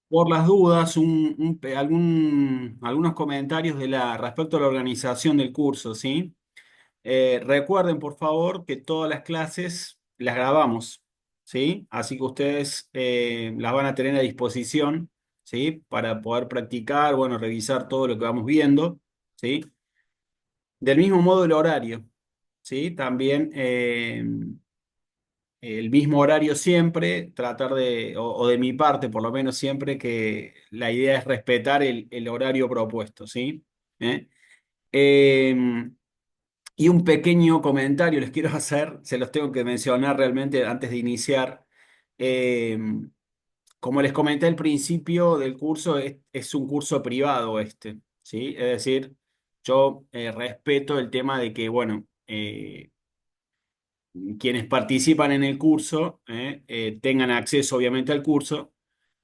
Por las dudas, algunos comentarios respecto a la organización del curso, ¿sí? Recuerden, por favor, que todas las clases las grabamos, ¿sí? Así que ustedes las van a tener a disposición, ¿sí? Para poder practicar, bueno, revisar todo lo que vamos viendo, ¿sí? Del mismo modo el horario, ¿sí? También el mismo horario siempre, tratar o de mi parte, por lo menos siempre, que la idea es respetar el horario propuesto, ¿sí? ¿Eh? Eh, y un pequeño comentario les quiero hacer, se los tengo que mencionar realmente antes de iniciar. Eh, Como les comenté al principio del curso, es un curso privado este, ¿sí? Es decir, yo respeto el tema de que, bueno, quienes participan en el curso tengan acceso obviamente al curso,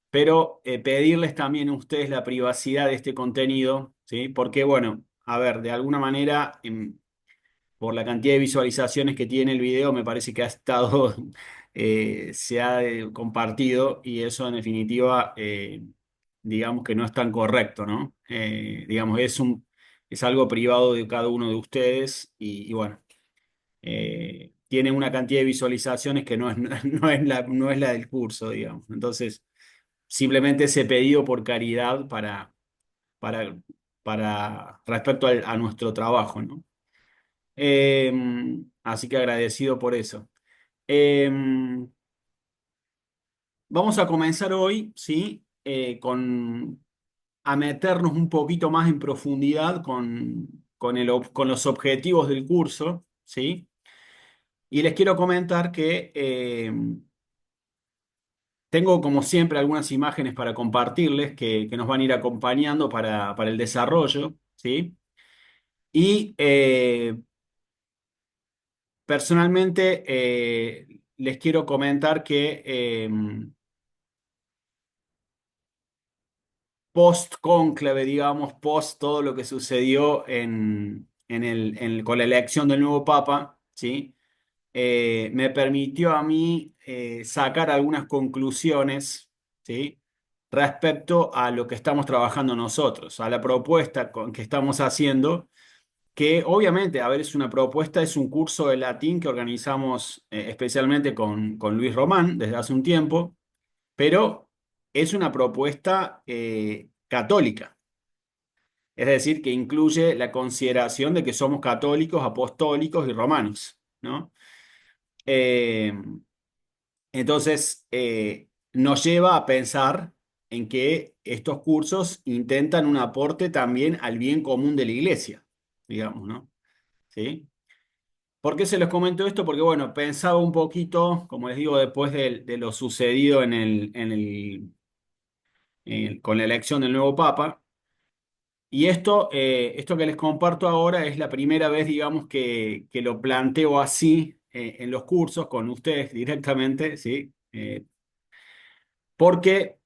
pero pedirles también a ustedes la privacidad de este contenido, ¿sí? Porque, bueno, a ver, de alguna manera, por la cantidad de visualizaciones que tiene el video, me parece que ha estado, se ha compartido y eso en definitiva, digamos que no es tan correcto, ¿no? Digamos, es algo privado de cada uno de ustedes y bueno, tiene una cantidad de visualizaciones que no es, no es la del curso, digamos. Entonces, simplemente ese pedido por caridad para, para respecto a nuestro trabajo, ¿no? Eh, Así que agradecido por eso. Eh, Vamos a comenzar hoy, ¿sí? A meternos un poquito más en profundidad con los objetivos del curso, ¿sí? Y les quiero comentar que tengo, como siempre, algunas imágenes para compartirles que nos van a ir acompañando para el desarrollo, ¿sí? Y personalmente les quiero comentar que post cónclave, digamos, post todo lo que sucedió con la elección del nuevo Papa, ¿sí? Me permitió a mí sacar algunas conclusiones, ¿sí? Respecto a lo que estamos trabajando nosotros, a la propuesta que estamos haciendo, que obviamente, a ver, es una propuesta, es un curso de latín que organizamos especialmente con Luis Román desde hace un tiempo, pero es una propuesta católica. Es decir, que incluye la consideración de que somos católicos, apostólicos y romanos, ¿no? Eh, entonces, nos lleva a pensar en que estos cursos intentan un aporte también al bien común de la iglesia, digamos, ¿no? ¿Sí? ¿Por qué se los comento esto? Porque, bueno, pensaba un poquito, como les digo, después de lo sucedido con la elección del nuevo Papa. Y esto que les comparto ahora es la primera vez, digamos, que lo planteo así en los cursos con ustedes directamente, ¿sí? Porque,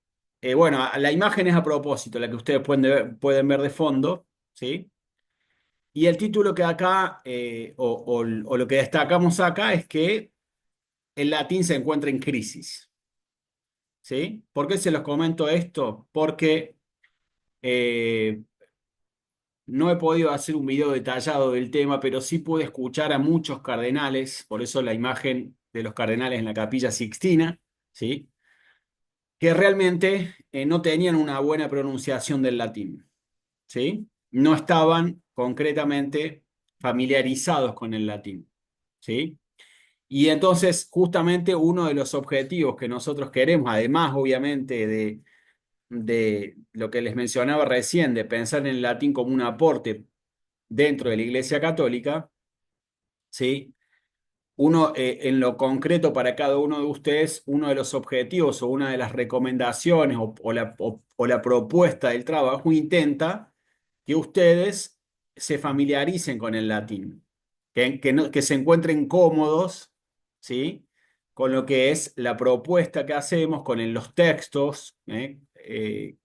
bueno, la imagen es a propósito, la que ustedes pueden ver de fondo, ¿sí? Y el título que acá, o lo que destacamos acá, es que el latín se encuentra en crisis, ¿sí? ¿Por qué se los comento esto? Porque eh, no he podido hacer un video detallado del tema, pero sí pude escuchar a muchos cardenales, por eso la imagen de los cardenales en la Capilla Sixtina, ¿sí? Que realmente no tenían una buena pronunciación del latín, ¿sí? No estaban concretamente familiarizados con el latín, ¿sí? Y entonces, justamente uno de los objetivos que nosotros queremos, además obviamente de lo que les mencionaba recién, de pensar en el latín como un aporte dentro de la Iglesia Católica, ¿sí? Uno, en lo concreto para cada uno de ustedes, uno de los objetivos o una de las recomendaciones o la propuesta del trabajo intenta que ustedes se familiaricen con el latín, que se encuentren cómodos, ¿sí? Con lo que es la propuesta que hacemos, los textos,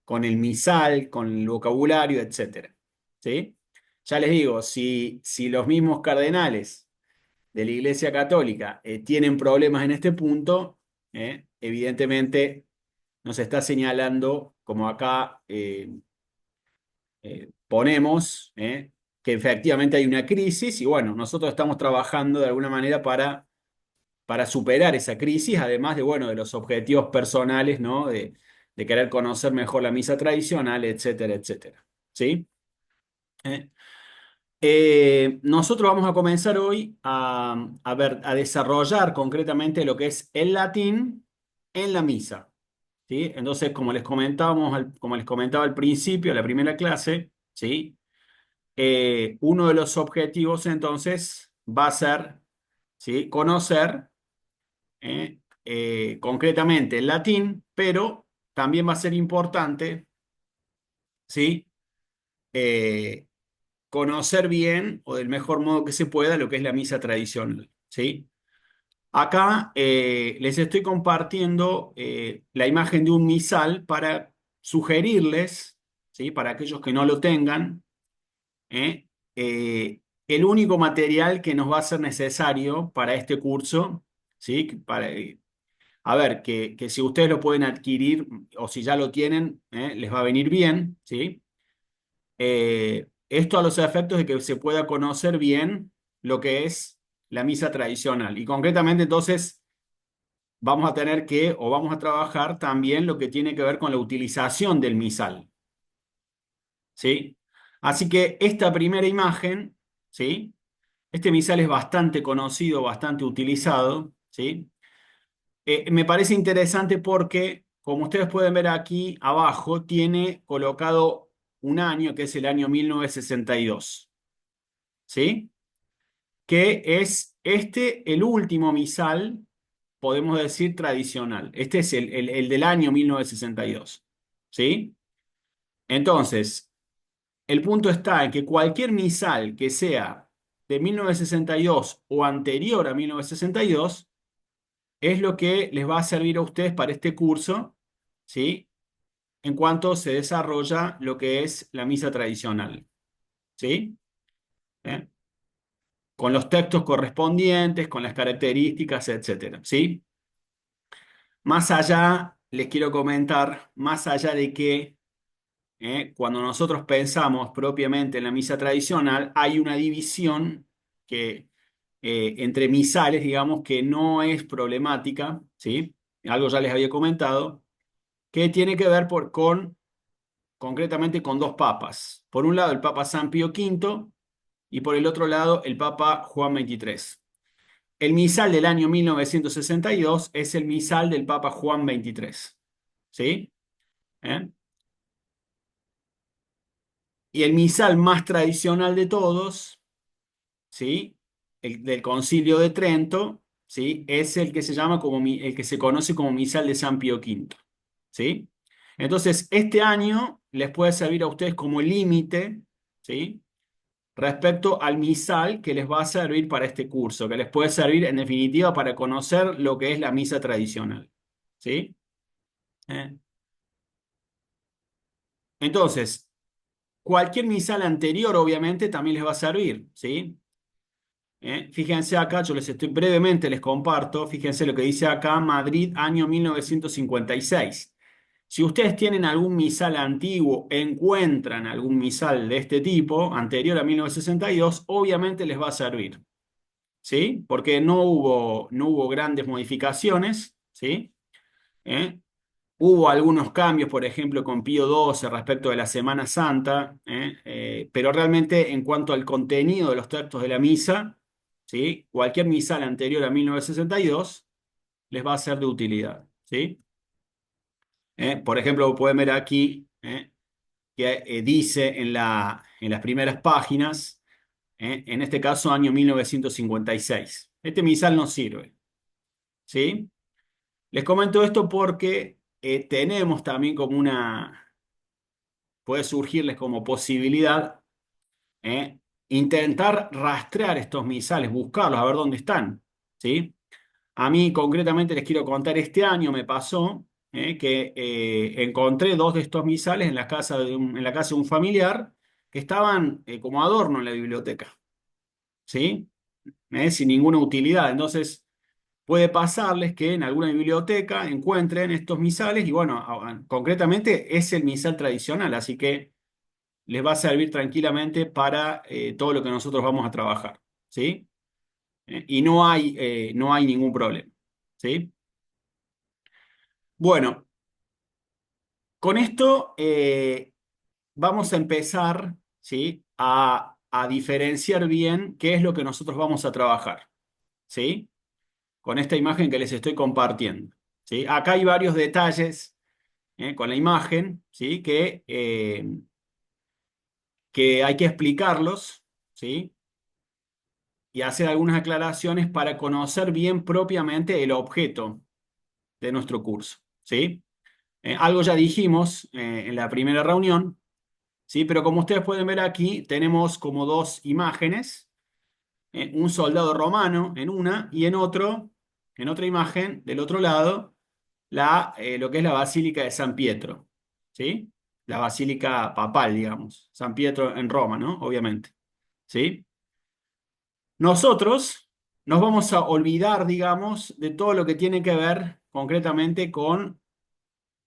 con el misal, con el vocabulario, etcétera, ¿sí? Ya les digo, si los mismos cardenales de la Iglesia Católica tienen problemas en este punto, evidentemente nos está señalando, como acá ponemos, que efectivamente hay una crisis y bueno, nosotros estamos trabajando de alguna manera para superar esa crisis, además de, bueno, de los objetivos personales, ¿no? De querer conocer mejor la misa tradicional, etcétera, etcétera. ¿Sí? ¿Eh? Nosotros vamos a comenzar hoy a ver, a desarrollar concretamente lo que es el latín en la misa. ¿Sí? Entonces, como les comentaba al principio, la primera clase, ¿sí? Uno de los objetivos entonces va a ser, ¿sí? Conocer concretamente el latín, pero también va a ser importante, ¿sí? Eh, conocer bien o del mejor modo que se pueda lo que es la misa tradicional, ¿sí? Acá les estoy compartiendo la imagen de un misal para sugerirles, ¿sí? Para aquellos que no lo tengan, ¿eh? El único material que nos va a ser necesario para este curso, ¿sí? A ver, que si ustedes lo pueden adquirir o si ya lo tienen, les va a venir bien, ¿sí? Esto a los efectos de que se pueda conocer bien lo que es la misa tradicional. Y concretamente entonces vamos a tener que, o vamos a trabajar también lo que tiene que ver con la utilización del misal, ¿sí? Así que esta primera imagen, ¿sí? Este misal es bastante conocido, bastante utilizado, ¿sí? Me parece interesante porque, como ustedes pueden ver aquí abajo, tiene colocado un año, que es el año 1962, ¿sí? Que es este el último misal, podemos decir, tradicional. Este es el del año 1962, ¿sí? Entonces, el punto está en que cualquier misal que sea de 1962 o anterior a 1962 es lo que les va a servir a ustedes para este curso, ¿sí? En cuanto se desarrolla lo que es la misa tradicional, ¿sí? ¿Eh? Con los textos correspondientes, con las características, etcétera, ¿sí? Más allá, les quiero comentar, más allá de que cuando nosotros pensamos propiamente en la misa tradicional, hay una división que, entre misales, digamos, que no es problemática, ¿sí? Algo ya les había comentado, que tiene que ver concretamente con dos papas. Por un lado, el Papa San Pío V y por el otro lado, el Papa Juan XXIII. El misal del año 1962 es el misal del Papa Juan XXIII. ¿Sí? ¿Eh? Y el misal más tradicional de todos, ¿sí? El del Concilio de Trento, ¿sí? Es el que se llama el que se conoce como misal de San Pío V. ¿Sí? Entonces, este año les puede servir a ustedes como límite, ¿sí? Respecto al misal que les va a servir para este curso, que les puede servir en definitiva para conocer lo que es la misa tradicional. ¿Sí? ¿Eh? Entonces, cualquier misal anterior obviamente también les va a servir. ¿Sí? Fíjense acá, yo les estoy brevemente les comparto, fíjense lo que dice acá, Madrid, año 1956. Si ustedes tienen algún misal antiguo, encuentran algún misal de este tipo, anterior a 1962, obviamente les va a servir. ¿Sí? Porque no hubo grandes modificaciones, ¿sí? ¿Eh? Hubo algunos cambios, por ejemplo, con Pío XII respecto de la Semana Santa, pero realmente en cuanto al contenido de los textos de la misa, ¿sí? Cualquier misal anterior a 1962 les va a ser de utilidad, ¿sí? Por ejemplo, pueden ver aquí que dice en las primeras páginas, en este caso año 1956. Este misal no sirve, ¿sí? Les comento esto porque tenemos también como puede surgirles como posibilidad eh, intentar rastrear estos misales, buscarlos, a ver dónde están, ¿sí? A mí concretamente les quiero contar, este año me pasó que encontré dos de estos misales en en la casa de un familiar que estaban como adorno en la biblioteca, ¿sí? Sin ninguna utilidad. Entonces, puede pasarles que en alguna biblioteca encuentren estos misales y bueno, concretamente es el misal tradicional, así que les va a servir tranquilamente para todo lo que nosotros vamos a trabajar, ¿sí? Y no hay ningún problema, ¿sí? Bueno, con esto vamos a empezar, ¿sí? A diferenciar bien qué es lo que nosotros vamos a trabajar, ¿sí? Con esta imagen que les estoy compartiendo, ¿sí? Acá hay varios detalles con la imagen, ¿sí? Que hay que explicarlos, ¿sí? Y hacer algunas aclaraciones para conocer bien propiamente el objeto de nuestro curso, ¿sí? Algo ya dijimos en la primera reunión, ¿sí? Pero como ustedes pueden ver aquí, tenemos como dos imágenes, un soldado romano en una y en otra imagen, del otro lado, lo que es la Basílica de San Pietro, ¿sí? La Basílica Papal, digamos, San Pietro en Roma, ¿no? Obviamente, ¿sí? Nosotros nos vamos a olvidar, digamos, de todo lo que tiene que ver concretamente con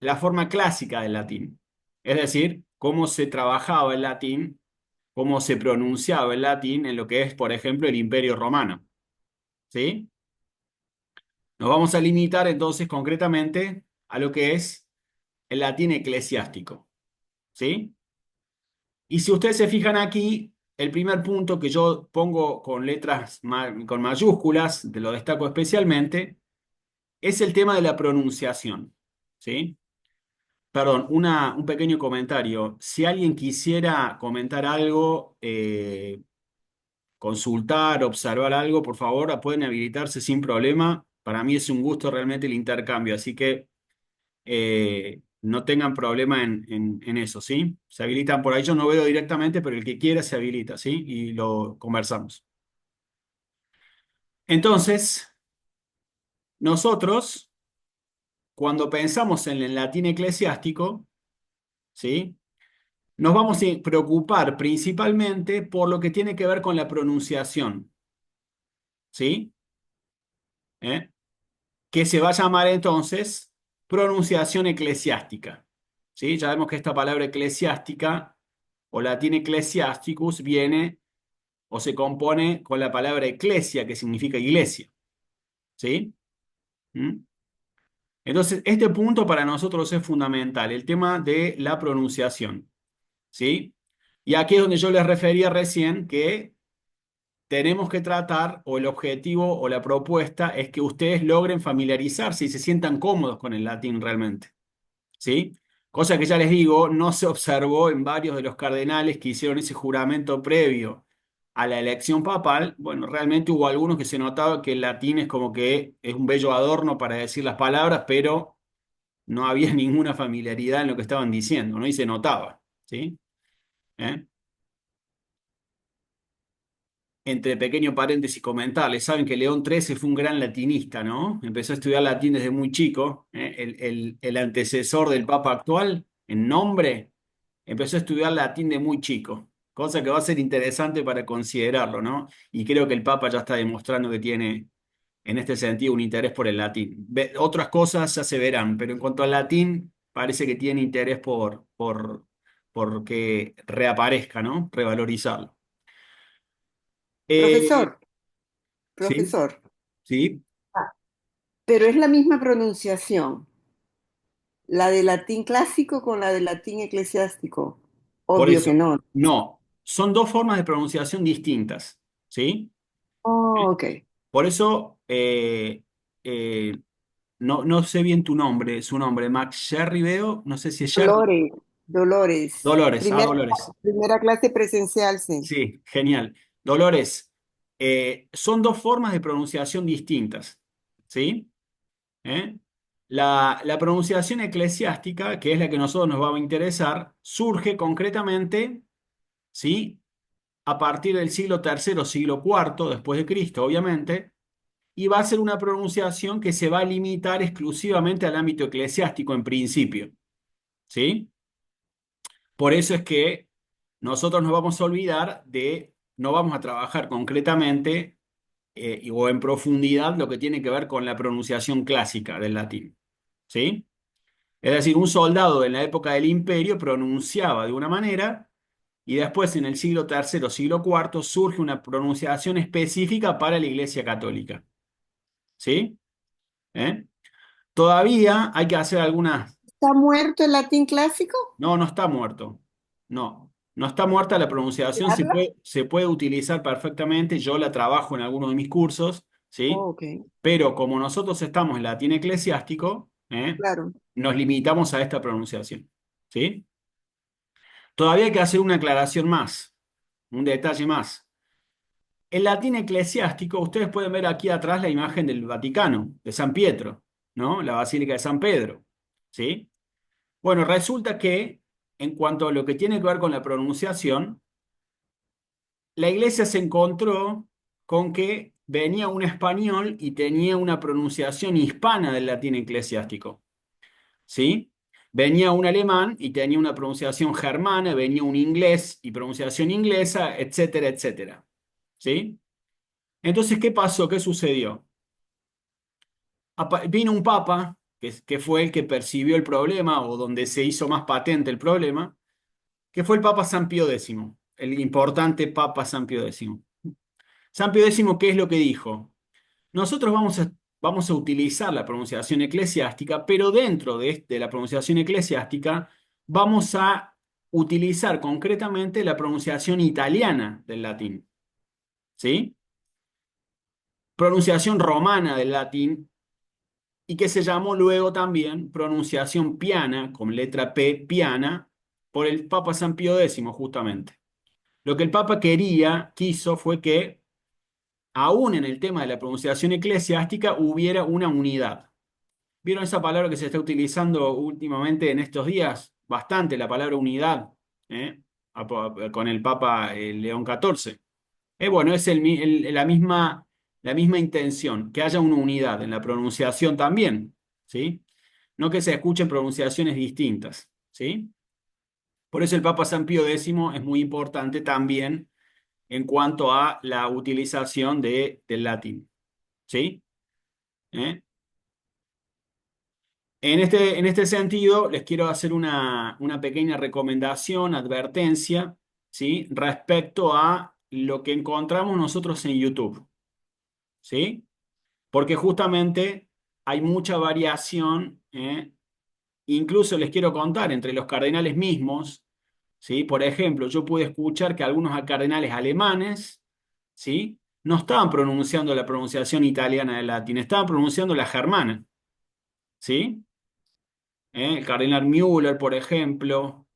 la forma clásica del latín, es decir, cómo se trabajaba el latín, cómo se pronunciaba el latín en lo que es, por ejemplo, el Imperio Romano, ¿sí? Nos vamos a limitar entonces concretamente a lo que es el latín eclesiástico, ¿sí? Y si ustedes se fijan aquí, el primer punto que yo pongo con letras con mayúsculas, te lo destaco especialmente, es el tema de la pronunciación, ¿sí? Perdón, un pequeño comentario. Si alguien quisiera comentar algo, consultar, observar algo, por favor, pueden habilitarse sin problema. Para mí es un gusto realmente el intercambio, así que no tengan problema en eso, ¿sí? Se habilitan por ahí, yo no veo directamente, pero el que quiera se habilita, ¿sí? Y lo conversamos. Entonces, nosotros, cuando pensamos en el latín eclesiástico, ¿sí? Nos vamos a preocupar principalmente por lo que tiene que ver con la pronunciación, ¿sí? ¿Eh? Que se va a llamar entonces pronunciación eclesiástica, ¿sí? Ya vemos que esta palabra eclesiástica o latín ecclesiasticus viene o se compone con la palabra eclesia, que significa iglesia, ¿sí? ¿Mm? Entonces, este punto para nosotros es fundamental, el tema de la pronunciación, ¿sí? Y aquí es donde yo les refería recién que tenemos que tratar, o el objetivo o la propuesta es que ustedes logren familiarizarse y se sientan cómodos con el latín realmente, ¿sí? Cosa que ya les digo, no se observó en varios de los cardenales que hicieron ese juramento previo a la elección papal. Bueno, realmente hubo algunos que se notaba que el latín es como que es un bello adorno para decir las palabras, pero no había ninguna familiaridad en lo que estaban diciendo, ¿no? Y se notaba, ¿sí? ¿Eh? Entre pequeño paréntesis comentarles, saben que León XIII fue un gran latinista, ¿no? Empezó a estudiar latín desde muy chico, ¿eh? El antecesor del Papa actual, en nombre, empezó a estudiar latín de muy chico, cosa que va a ser interesante para considerarlo, ¿no? Y creo que el Papa ya está demostrando que tiene, en este sentido, un interés por el latín. Otras cosas ya se verán, pero en cuanto al latín, parece que tiene interés por que reaparezca, ¿no? Revalorizarlo. Eh, Profesor, sí. profesor, Sí, ah, pero es la misma pronunciación, la de latín clásico con la de latín eclesiástico. por Obvio que eso. no. No, son dos formas de pronunciación distintas, ¿sí? Oh, ok. Por eso, eh, no sé bien tu nombre, su nombre, Max Sherry veo, no sé si es Sherry. Dolores, Dolores. Dolores, Dolores. Primera clase presencial, sí. Sí, genial. Dolores, son dos formas de pronunciación distintas, ¿sí? ¿Eh? La pronunciación eclesiástica, que es la que a nosotros nos va a interesar, surge concretamente, ¿sí? A partir del siglo tercero, siglo cuarto, después de Cristo, obviamente, y va a ser una pronunciación que se va a limitar exclusivamente al ámbito eclesiástico en principio, ¿sí? Por eso es que nosotros nos vamos a olvidar no vamos a trabajar concretamente o en profundidad lo que tiene que ver con la pronunciación clásica del latín. ¿Sí? Es decir, un soldado en la época del Imperio pronunciaba de una manera y después en el siglo tercero, siglo cuarto, surge una pronunciación específica para la Iglesia Católica. ¿Sí? ¿Eh? Todavía hay que hacer algunas. ¿Está muerto el latín clásico? No, no está muerto. No, no está muerta la ¿Se pronunciación, habla? se puede utilizar perfectamente. Yo la trabajo en algunos de mis cursos, ¿sí? Oh, ok, Pero como nosotros estamos en latín eclesiástico, claro. nos limitamos a esta pronunciación, ¿sí? Todavía hay que hacer una aclaración más, un detalle más. El latín eclesiástico, ustedes pueden ver aquí atrás la imagen del Vaticano, de San Pietro, ¿no? La Basílica de San Pedro, ¿sí? Bueno, resulta que en cuanto a lo que tiene que ver con la pronunciación, la iglesia se encontró con que venía un español y tenía una pronunciación hispana del latín eclesiástico, ¿sí? Venía un alemán y tenía una pronunciación germana, venía un inglés y pronunciación inglesa, etcétera, etcétera, ¿sí? Entonces, ¿qué pasó? ¿Qué sucedió? Vino un papa, que fue el que percibió el problema o donde se hizo más patente el problema, que fue el Papa San Pío X, el importante Papa San Pío X. San Pío X, ¿qué es lo que dijo? Nosotros vamos a utilizar la pronunciación eclesiástica, pero dentro de la pronunciación eclesiástica vamos a utilizar concretamente la pronunciación italiana del latín, ¿sí? Pronunciación romana del latín y que se llamó luego también pronunciación piana, con letra P, piana, por el Papa San Pío X, justamente. Lo que el Papa quiso fue que, aún en el tema de la pronunciación eclesiástica, hubiera una unidad. ¿Vieron esa palabra que se está utilizando últimamente en estos días? Bastante, la palabra unidad, ¿eh? Con el Papa León XIV. Bueno, es la misma intención, que haya una unidad en la pronunciación también, ¿sí? No que se escuchen pronunciaciones distintas, ¿sí? Por eso el Papa San Pío X es muy importante también en cuanto a la utilización del latín, ¿sí? ¿Eh? En este sentido, les quiero hacer una pequeña recomendación, advertencia, ¿sí? Respecto a lo que encontramos nosotros en YouTube, ¿sí? Porque justamente hay mucha variación, incluso les quiero contar entre los cardenales mismos, ¿sí? Por ejemplo, yo pude escuchar que algunos cardenales alemanes, ¿sí? No estaban pronunciando la pronunciación italiana del latín, estaban pronunciando la germana, ¿sí? El cardenal Müller, por ejemplo,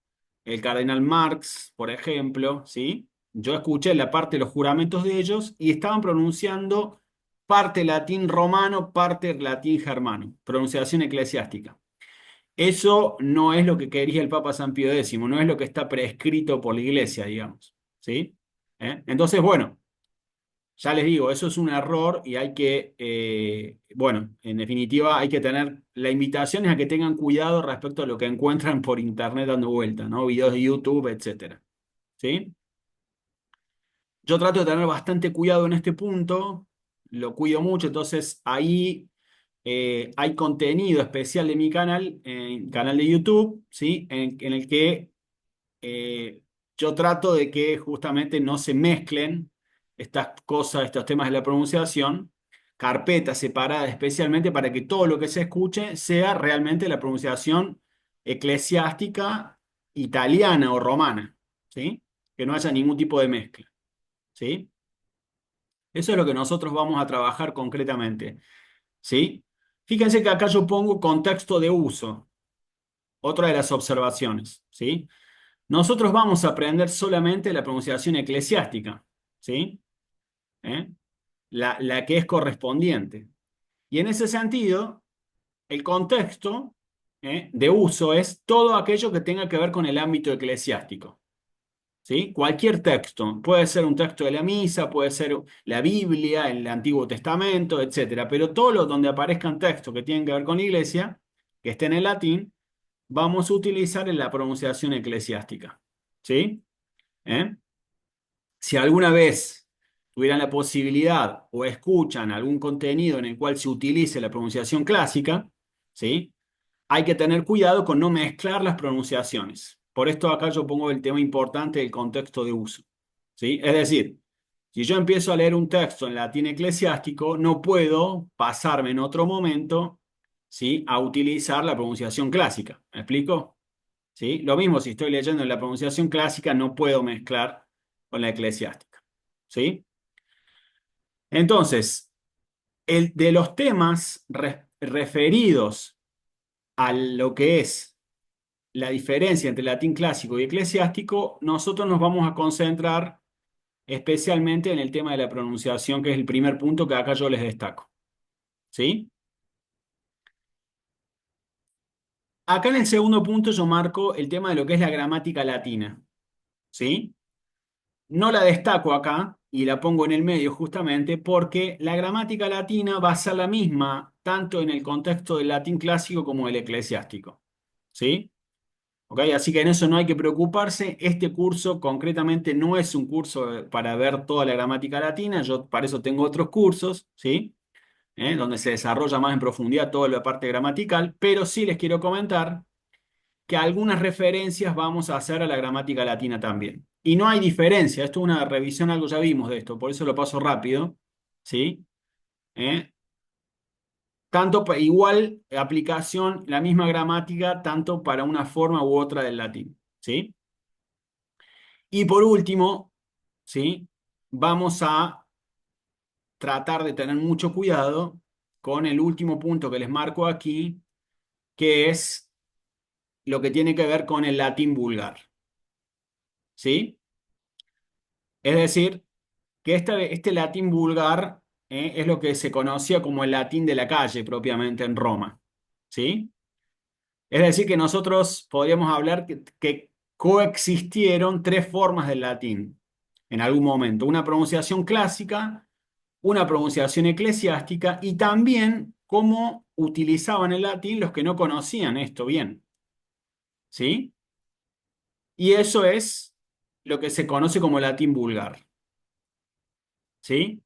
el cardenal Marx, por ejemplo, ¿sí? Yo escuché la parte de los juramentos de ellos y estaban pronunciando parte latín romano, parte latín germano, pronunciación eclesiástica. Eso no es lo que quería el Papa San Pío X, no es lo que está prescrito por la Iglesia, digamos, ¿sí? Entonces, bueno. Ya les digo, eso es un error y hay que, bueno, en definitiva hay que tener, la invitación es a que tengan cuidado respecto a lo que encuentran por internet dando vuelta, ¿no? Videos de YouTube, etcétera. ¿Sí? Yo trato de tener bastante cuidado en este punto, lo cuido mucho, entonces ahí hay contenido especial de mi canal, canal de YouTube, ¿sí? En el que eh, yo trato de que justamente no se mezclen estas cosas, estos temas de la pronunciación, carpetas separadas especialmente para que todo lo que se escuche sea realmente la pronunciación eclesiástica italiana o romana, ¿sí? Que no haya ningún tipo de mezcla, ¿sí? Eso es lo que nosotros vamos a trabajar concretamente, ¿sí? Fíjense que acá yo pongo contexto de uso, otra de las observaciones, ¿sí? Nosotros vamos a aprender solamente la pronunciación eclesiástica, ¿sí? ¿Eh? La que es correspondiente. Y en ese sentido, el contexto, de uso es todo aquello que tenga que ver con el ámbito eclesiástico, ¿sí? Cualquier texto, puede ser un texto de la misa, puede ser la Biblia, el Antiguo Testamento, etcétera, pero todo lo donde aparezcan textos que tienen que ver con la iglesia, que estén en latín, vamos a utilizar en la pronunciación eclesiástica, ¿sí? ¿Eh? Si alguna vez tuvieran la posibilidad o escuchan algún contenido en el cual se utilice la pronunciación clásica, ¿sí? Hay que tener cuidado con no mezclar las pronunciaciones. Por esto acá yo pongo el tema importante del contexto de uso, ¿sí? Es decir, si yo empiezo a leer un texto en latín eclesiástico, no puedo pasarme en otro momento, ¿sí? A utilizar la pronunciación clásica. ¿Me explico? ¿Sí? Lo mismo si estoy leyendo en la pronunciación clásica, no puedo mezclar con la eclesiástica. ¿Sí? Entonces, de los temas referidos a lo que es la diferencia entre latín clásico y eclesiástico, nosotros nos vamos a concentrar especialmente en el tema de la pronunciación, que es el primer punto que acá yo les destaco. ¿Sí? Acá en el segundo punto yo marco el tema de lo que es la gramática latina. ¿Sí? No la destaco acá y la pongo en el medio justamente porque la gramática latina va a ser la misma tanto en el contexto del latín clásico como del eclesiástico. ¿Sí? ¿Ok? Así que en eso no hay que preocuparse. Este curso concretamente no es un curso para ver toda la gramática latina. Yo para eso tengo otros cursos, ¿sí? Donde se desarrolla más en profundidad toda la parte gramatical, pero sí les quiero comentar que algunas referencias vamos a hacer a la gramática latina también. Y no hay diferencia, esto es una revisión, algo ya vimos de esto, por eso lo paso rápido, ¿sí? ¿Eh? Igual aplicación, la misma gramática, tanto para una forma u otra del latín, ¿sí? Y por último, ¿sí? Vamos a tratar de tener mucho cuidado con el último punto que les marco aquí, que es lo que tiene que ver con el latín vulgar, ¿sí? Es decir, que este latín vulgar es lo que se conocía como el latín de la calle propiamente en Roma, ¿sí? Es decir, que nosotros podríamos hablar que coexistieron tres formas del latín en algún momento. Una pronunciación clásica, una pronunciación eclesiástica y también cómo utilizaban el latín los que no conocían esto bien, ¿sí? Y eso es lo que se conoce como latín vulgar, ¿sí?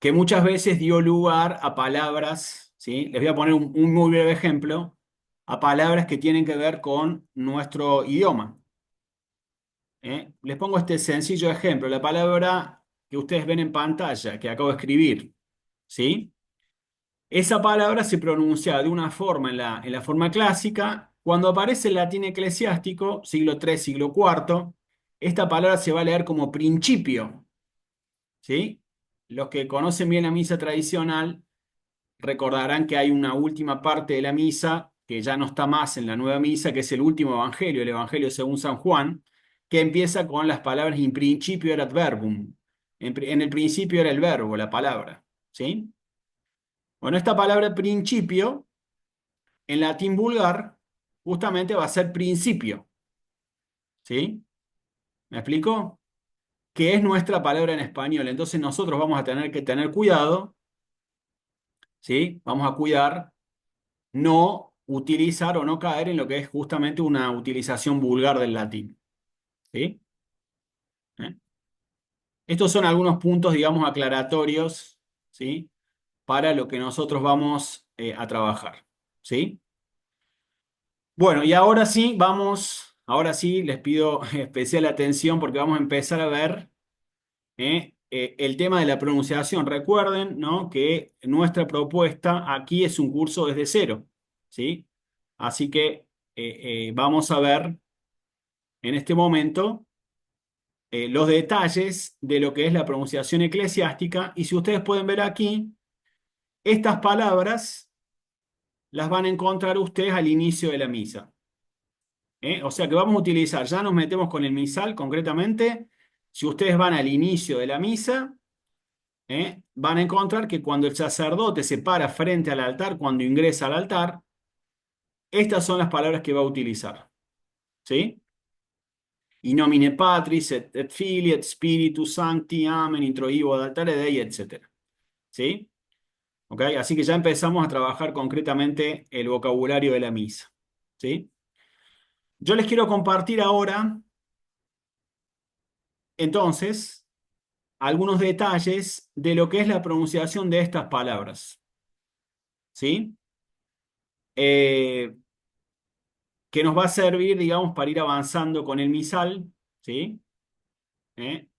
Que muchas veces dio lugar a palabras, ¿sí? Les voy a poner un muy breve ejemplo, a palabras que tienen que ver con nuestro idioma. Les pongo este sencillo ejemplo, la palabra que ustedes ven en pantalla, que acabo de escribir, ¿sí? Esa palabra se pronuncia de una forma en la forma clásica. Cuando aparece el latín eclesiástico, siglo III, siglo IV, esta palabra se va a leer como principio, ¿sí? Los que conocen bien la misa tradicional recordarán que hay una última parte de la misa que ya no está más en la nueva misa, que es el último evangelio, el evangelio según San Juan, que empieza con las palabras in principio erat verbum. En el principio era el verbo, la palabra, ¿sí? Bueno, esta palabra principio, en latín vulgar, justamente va a ser principio, ¿sí? ¿Me explico? Que es nuestra palabra en español. Entonces nosotros vamos a tener que tener cuidado, ¿sí? Vamos a cuidar no utilizar o no caer en lo que es justamente una utilización vulgar del latín. ¿Sí? ¿Eh? Estos son algunos puntos, digamos, aclaratorios, ¿sí? Para lo que nosotros vamos a trabajar. ¿Sí? Bueno, y ahora sí les pido especial atención porque vamos a empezar a ver el tema de la pronunciación. Recuerden, ¿no? Que nuestra propuesta aquí es un curso desde cero, ¿sí? Así que vamos a ver en este momento los detalles de lo que es la pronunciación eclesiástica y si ustedes pueden ver aquí, estas palabras las van a encontrar ustedes al inicio de la misa. O sea que vamos a utilizar, ya nos metemos con el misal concretamente, si ustedes van al inicio de la misa, van a encontrar que cuando el sacerdote se para frente al altar, cuando ingresa al altar, estas son las palabras que va a utilizar. ¿Sí? In nomine Patris et Filii et Spiritus Sancti, amen, introibo ad altare Dei, etc. ¿Sí? ¿Ok? Así que ya empezamos a trabajar concretamente el vocabulario de la misa. ¿Sí? Yo les quiero compartir ahora, entonces, algunos detalles de lo que es la pronunciación de estas palabras, ¿sí? Eh, que nos va a servir, digamos, para ir avanzando con el misal, ¿sí?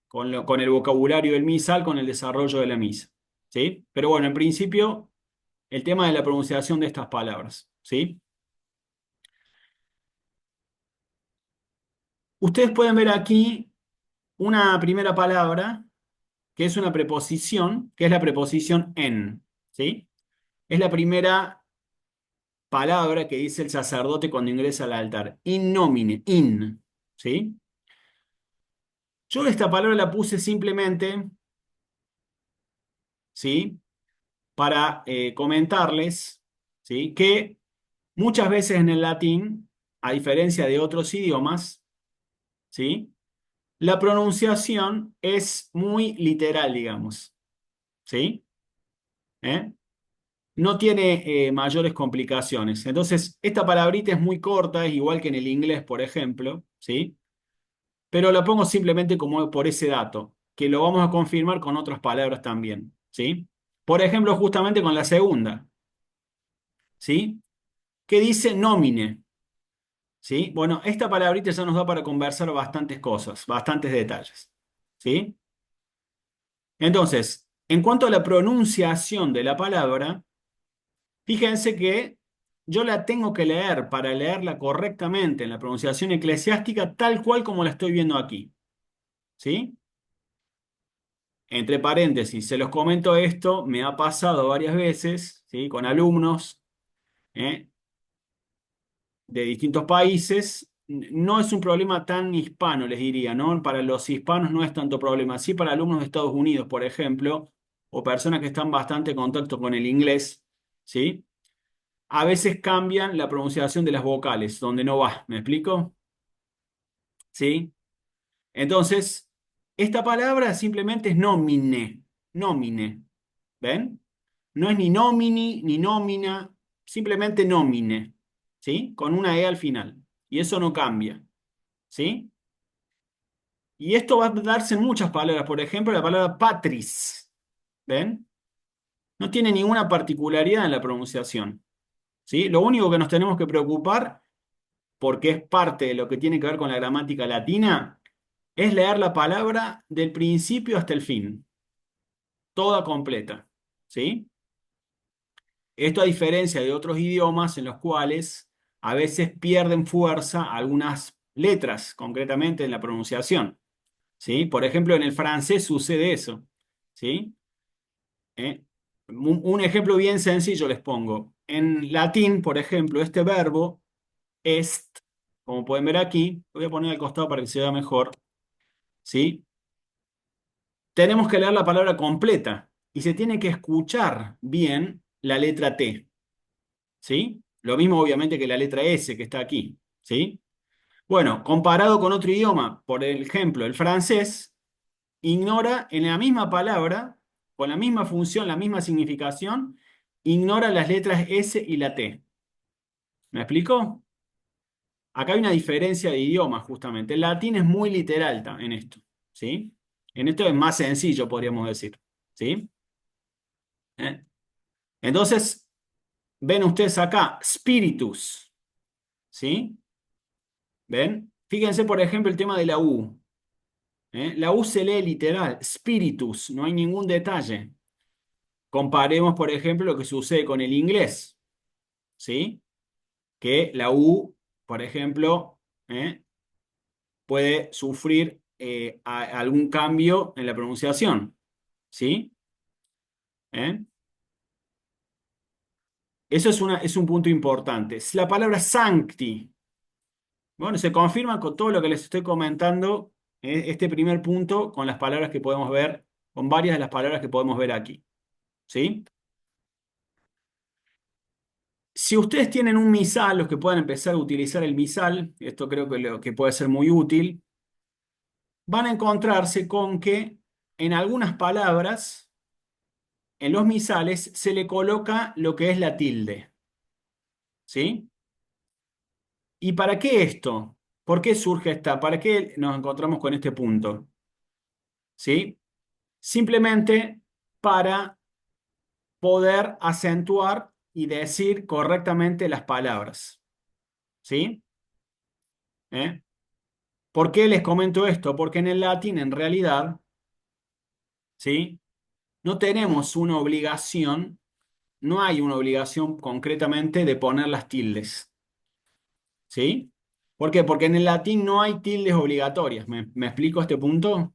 Con el vocabulario del misal, con el desarrollo de la misa, ¿sí? Pero bueno, en principio, el tema de la pronunciación de estas palabras, ¿sí? Ustedes pueden ver aquí una primera palabra, que es una preposición, que es la preposición en, ¿sí? Es la primera palabra que dice el sacerdote cuando ingresa al altar. In nomine, in, ¿sí? Yo esta palabra la puse simplemente, ¿sí? Para comentarles, ¿sí? Que muchas veces en el latín, a diferencia de otros idiomas, ¿sí? La pronunciación es muy literal, digamos, ¿sí? ¿Eh? No tiene mayores complicaciones. Entonces, esta palabrita es muy corta, es igual que en el inglés, por ejemplo, ¿sí? Pero la pongo simplemente como por ese dato, que lo vamos a confirmar con otras palabras también, ¿sí? Por ejemplo, justamente con la segunda, ¿sí? Que dice nómine, ¿sí? Bueno, esta palabrita ya nos da para conversar bastantes cosas, bastantes detalles, ¿sí? Entonces, en cuanto a la pronunciación de la palabra, fíjense que yo la tengo que leer para leerla correctamente en la pronunciación eclesiástica tal cual como la estoy viendo aquí, ¿sí? Entre paréntesis, se los comento esto, me ha pasado varias veces, ¿sí? Con alumnos ¿eh? de distintos países. No es un problema tan hispano, les diría, ¿no? Para los hispanos no es tanto problema. Sí para alumnos de Estados Unidos, por ejemplo, o personas que están bastante en contacto con el inglés, ¿sí? A veces cambian la pronunciación de las vocales, donde no va. ¿Me explico? ¿Sí? Entonces, esta palabra simplemente es nomine, nomine. ¿Ven? No es ni nomini ni nómina, simplemente nomine, ¿sí? Con una E al final. Y eso no cambia, ¿sí? Y esto va a darse en muchas palabras. Por ejemplo, la palabra patris, ¿ven? No tiene ninguna particularidad en la pronunciación, ¿sí? Lo único que nos tenemos que preocupar, porque es parte de lo que tiene que ver con la gramática latina, es leer la palabra del principio hasta el fin, toda completa, ¿sí? Esto a diferencia de otros idiomas en los cuales a veces pierden fuerza algunas letras, concretamente en la pronunciación, ¿sí? Por ejemplo, en el francés sucede eso, ¿sí? ¿Eh? Un ejemplo bien sencillo les pongo. En latín, por ejemplo, este verbo est, como pueden ver aquí, lo voy a poner al costado para que se vea mejor, ¿sí? Tenemos que leer la palabra completa y se tiene que escuchar bien la letra T. ¿Sí? Lo mismo obviamente que la letra S que está aquí, ¿sí? Bueno, comparado con otro idioma, por ejemplo, el francés, ignora en la misma palabra, con la misma función, la misma significación, ignora las letras S y la T. ¿Me explico? Acá hay una diferencia de idioma, justamente. El latín es muy literal en esto, ¿sí? En esto es más sencillo, podríamos decir, ¿sí? ¿Eh? Entonces, ven ustedes acá, spiritus, ¿sí? ¿Ven? Fíjense, por ejemplo, el tema de la U. ¿Eh? La U se lee literal, spiritus, no hay ningún detalle. Comparemos, por ejemplo, lo que sucede con el inglés, ¿sí? Que la U, por ejemplo, puede sufrir algún cambio en la pronunciación, ¿sí? ¿Eh? Eso es un punto importante. Es la palabra sancti. Bueno, se confirma con todo lo que les estoy comentando, este primer punto, con las palabras que podemos ver, con varias de las palabras que podemos ver aquí. ¿Sí? Si ustedes tienen un misal, los que puedan empezar a utilizar el misal, esto creo que, que puede ser muy útil, van a encontrarse con que en algunas palabras, en los misales, se le coloca lo que es la tilde. ¿Sí? ¿Y para qué esto? ¿Por qué surge esta? ¿Para qué nos encontramos con este punto? ¿Sí? simplemente para poder acentuar y decir correctamente las palabras. ¿Sí? ¿Eh? ¿Por qué les comento esto? Porque en el latín, en realidad, ¿sí? No tenemos una obligación, no hay una obligación concretamente de poner las tildes. ¿Sí? ¿Por qué? Porque en el latín no hay tildes obligatorias. ¿Me explico este punto?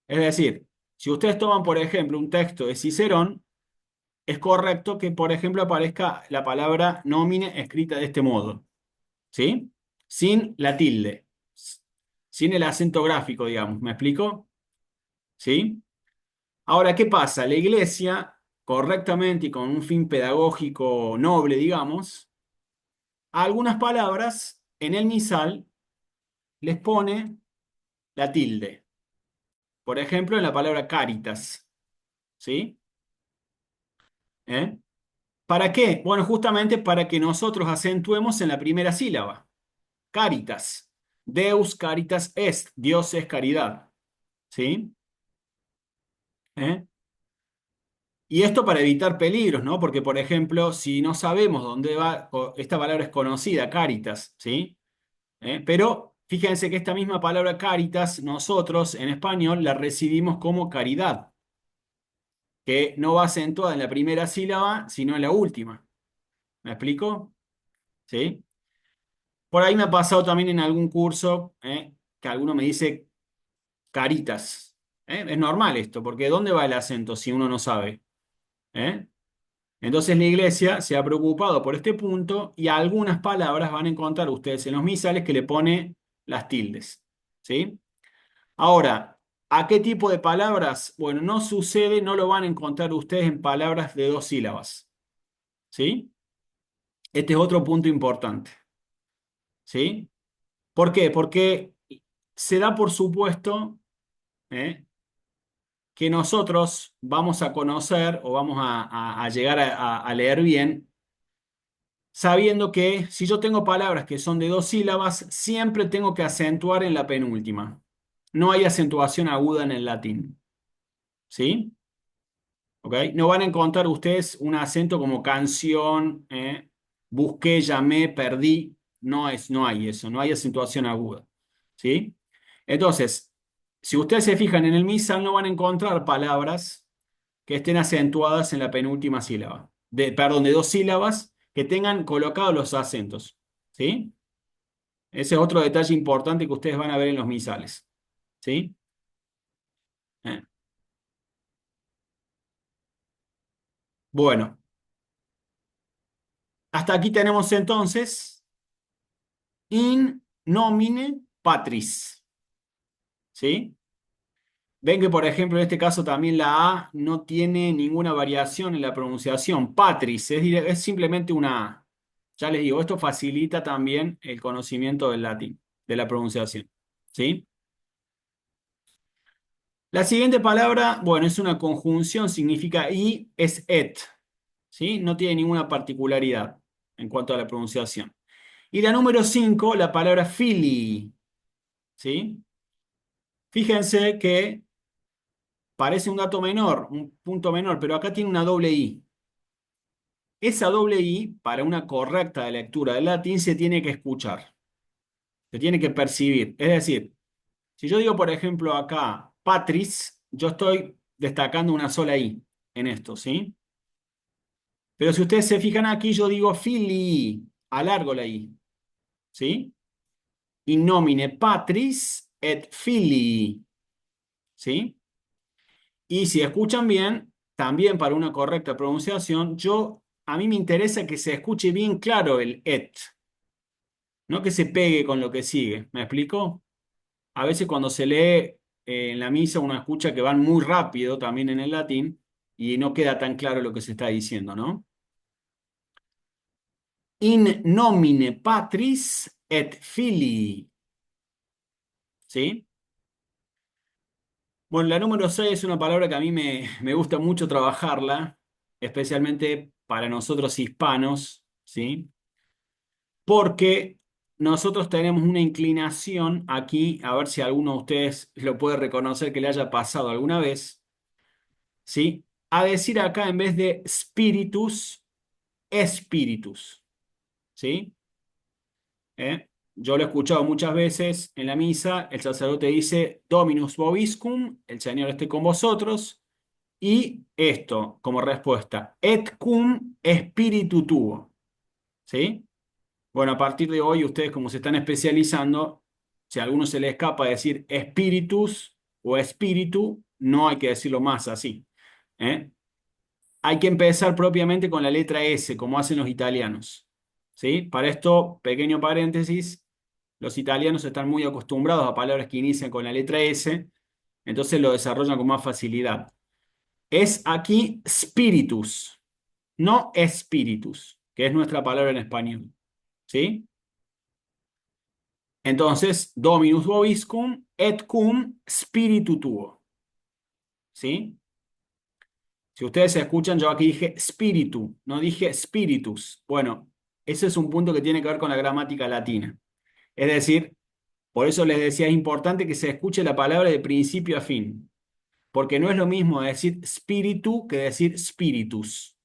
Es decir, si ustedes toman, por ejemplo, un texto de Cicerón, es correcto que, por ejemplo, aparezca la palabra nomine escrita de este modo. ¿Sí? Sin la tilde, sin el acento gráfico, digamos. ¿Me explico? ¿Sí? Ahora, ¿qué pasa? La iglesia, correctamente y con un fin pedagógico noble, digamos, a algunas palabras en el misal les pone la tilde. Por ejemplo, en la palabra caritas. ¿Sí? ¿Eh? ¿Para qué? Bueno, justamente para que nosotros acentuemos en la primera sílaba. Caritas. Deus caritas est. Dios es caridad. ¿Sí? ¿Eh? Y esto para evitar peligros, ¿no? Porque, por ejemplo, si no sabemos dónde va, esta palabra es conocida, caritas, ¿sí? Pero fíjense que esta misma palabra caritas, nosotros en español la recibimos como caridad, que no va acentuada en la primera sílaba, sino en la última. ¿Me explico? ¿Sí? Por ahí me ha pasado también en algún curso, que alguno me dice caritas. Es normal esto, porque ¿dónde va el acento si uno no sabe? ¿Eh? Entonces la iglesia se ha preocupado por este punto y algunas palabras van a encontrar ustedes en los misales que le pone las tildes. ¿Sí? Ahora, ¿a qué tipo de palabras? Bueno, no sucede, no lo van a encontrar ustedes en palabras de dos sílabas. ¿Sí? Este es otro punto importante. ¿Sí? ¿Por qué? Porque se da por supuesto, ¿eh? que nosotros vamos a conocer o vamos a llegar a leer bien, sabiendo que si yo tengo palabras que son de dos sílabas, siempre tengo que acentuar en la penúltima. No hay acentuación aguda en el latín. ¿Sí? ¿Ok? No van a encontrar ustedes un acento como canción, busqué, llamé, perdí. No hay eso, no hay acentuación aguda. ¿Sí? Entonces, si ustedes se fijan en el misal, no van a encontrar palabras que estén acentuadas en la penúltima sílaba. Perdón, de dos sílabas que tengan colocados los acentos. ¿Sí? Ese es otro detalle importante que ustedes van a ver en los misales. ¿Sí? Eh, Bueno, hasta aquí tenemos entonces in nomine patris. ¿Sí? Ven que, por ejemplo, en este caso también la A no tiene ninguna variación en la pronunciación. Patris es simplemente una A. Ya les digo, esto facilita también el conocimiento del latín, de la pronunciación. ¿Sí? La siguiente palabra, bueno, es una conjunción, significa y, es et. ¿Sí? No tiene ninguna particularidad en cuanto a la pronunciación. Y la número 5, la palabra filii. ¿Sí? Fíjense que parece un dato menor, un punto menor, pero acá tiene una doble I. Esa doble I, para una correcta lectura del latín, se tiene que escuchar, se tiene que percibir. Es decir, si yo digo, por ejemplo, acá patris, yo estoy destacando una sola I en esto, ¿sí? Pero si ustedes se fijan aquí, yo digo filii, alargo la I, ¿sí? In nomine patris et filii, ¿sí? Y si escuchan bien, también para una correcta pronunciación, a mí me interesa que se escuche bien claro el et, no que se pegue con lo que sigue. ¿Me explico? A veces cuando se lee en la misa uno escucha que van muy rápido también en el latín y no queda tan claro lo que se está diciendo, ¿no? In nomine Patris et Filii, ¿sí? Bueno, la número 6 es una palabra que a mí me gusta mucho trabajarla, especialmente para nosotros hispanos, ¿sí? Porque nosotros tenemos una inclinación aquí, a ver si alguno de ustedes lo puede reconocer que le haya pasado alguna vez. ¿sí? A decir acá en vez de spiritus, espíritus, ¿sí? ¿Eh? Yo lo he escuchado muchas veces en la misa, el sacerdote dice Dominus vobiscum, el Señor esté con vosotros, y esto como respuesta, et cum spiritu tuo, ¿sí? Bueno, a partir de hoy ustedes como se están especializando, si a alguno se le escapa decir espíritus o espíritu, no hay que decirlo más así, ¿eh? Hay que empezar propiamente con la letra S, como hacen los italianos, ¿sí? Para esto, pequeño paréntesis, los italianos están muy acostumbrados a palabras que inician con la letra S, entonces lo desarrollan con más facilidad. Es aquí spiritus, no espíritus, que es nuestra palabra en español, ¿sí? Entonces, Dominus vobiscum et cum spiritu tuo, ¿sí? Si ustedes se escuchan, yo aquí dije spiritu, no dije spiritus. Bueno, ese es un punto que tiene que ver con la gramática latina. Es decir, por eso les decía, es importante que se escuche la palabra de principio a fin, porque no es lo mismo decir spiritu que decir spiritus.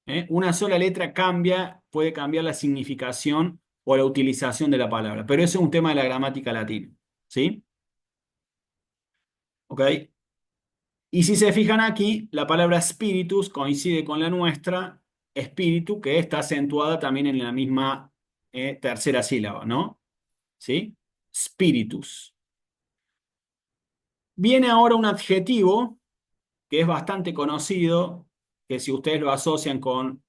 ¿Eh? Una sola letra cambia, puede cambiar la significación o la utilización de la palabra, pero eso es un tema de la gramática latina. ¿Sí? ¿Ok? Y si se fijan aquí, la palabra spiritus coincide con la nuestra, espíritu, que está acentuada también en la misma tercera sílaba, ¿no? ¿Sí? Spiritus. Viene ahora un adjetivo que es bastante conocido, que si ustedes lo asocian con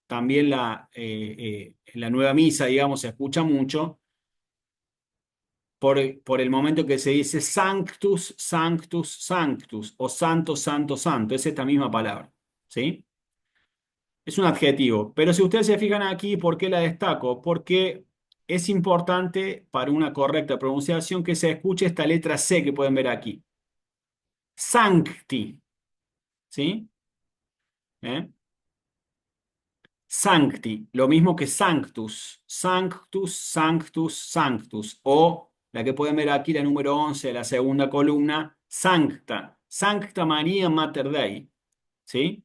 también la nueva misa, digamos, se escucha mucho, por el momento que se dice sanctus, sanctus, sanctus, o santo, santo, santo, es esta misma palabra, ¿sí? Es un adjetivo, pero si ustedes se fijan aquí, ¿por qué la destaco? Porque es importante para una correcta pronunciación que se escuche esta letra C que pueden ver aquí. Sancti, ¿sí? ¿Eh? Sancti, lo mismo que sanctus, sanctus, sanctus, sanctus, o la que pueden ver aquí, la número 11 de la segunda columna, sancta, Sancta María Mater Dei, ¿sí?